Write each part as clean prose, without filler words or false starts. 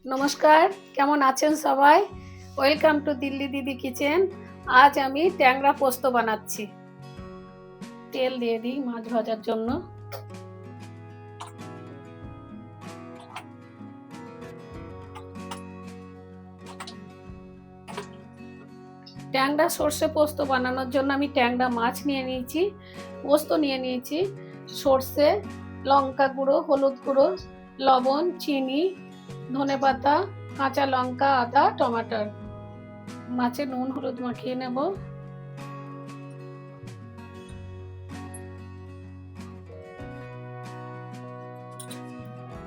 নমস্কার, কেমন আছেন সবাই? ওয়েলকাম টু দিল্লি দিদি কিচেন। আজ আমি ট্যাংরা পোস্ত বানাচ্ছি। তেল দিয়ে দিই মাছ ভাজার জন্য। ট্যাংরা সর্ষে পোস্ত বানানোর জন্য আমি ট্যাংরা মাছ নিয়ে নিয়েছি, পোস্ত নিয়ে নিয়েছি, সর্ষে, লঙ্কা গুঁড়ো, হলুদ গুঁড়ো, লবণ, চিনি, ধনেপাতা, কাঁচা লঙ্কা, আদা, টমেটো। মাছে নুন হলুদ মাখিয়ে নেব।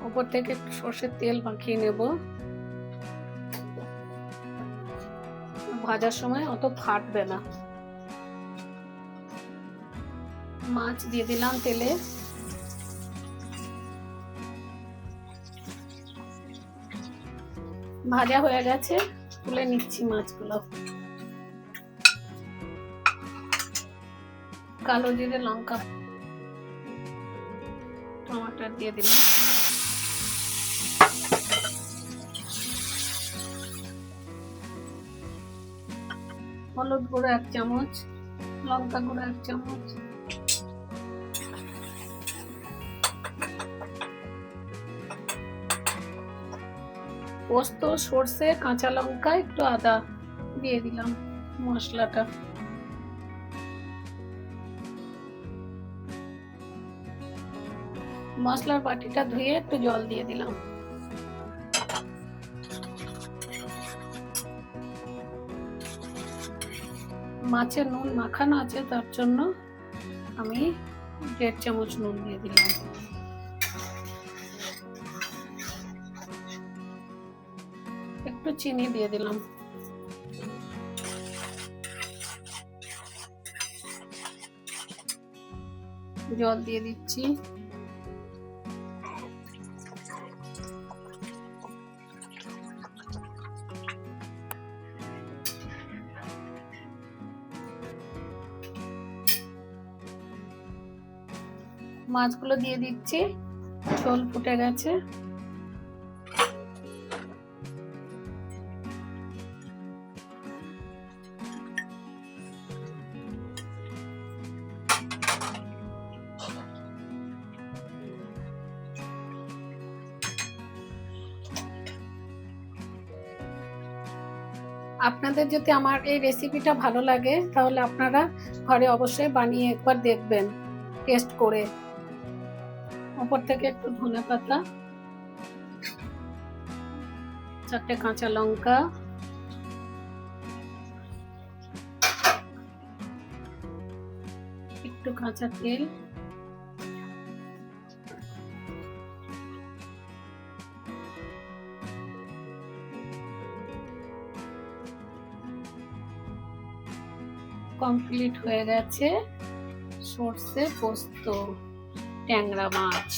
উপর থেকে একটু সর্ষের তেল মাখিয়ে নেব। ভাজার সময় অত ফাটবে না। মাছ দিয়ে দিলাম তেলে। ভাজা হয়ে গেছে, তুলে নিচ্ছি মাছগুলো। কালো জিরে, লঙ্কা, টমেটো দিয়ে দিলাম। হলুদ গুঁড়ো 1 চামচ, লঙ্কা গুঁড়ো 1 চামচ, পোস্ত, সর্ষে, কাঁচা লঙ্কা, একটু আদা দিয়ে দিলাম মশলাটা। মশলার বাটিটা ধুয়ে একটু জল দিয়ে দিলাম। মাছে নুন মাখানো আছে, তার জন্য আমি 1.5 চামচ নুন দিয়ে দিলাম। একটু চিনি দিয়ে দিলাম। জল দিয়ে দিচ্ছি। মাছগুলো দিয়ে দিচ্ছি, ঝোল ফুটে গেছে। আপনাদের যদি আমার এই রেসিপিটা ভালো লাগে, তাহলে আপনারা ঘরে অবশ্যই বানিয়ে একবার দেখবেন, টেস্ট করে। উপর থেকে একটু ধনেপাতা, 4টে কাঁচা লঙ্কা, একটু কাঁচা তেল, কমপ্লিট হয়ে গেছে সর্ষে পোস্ত ট্যাংরা মাছ।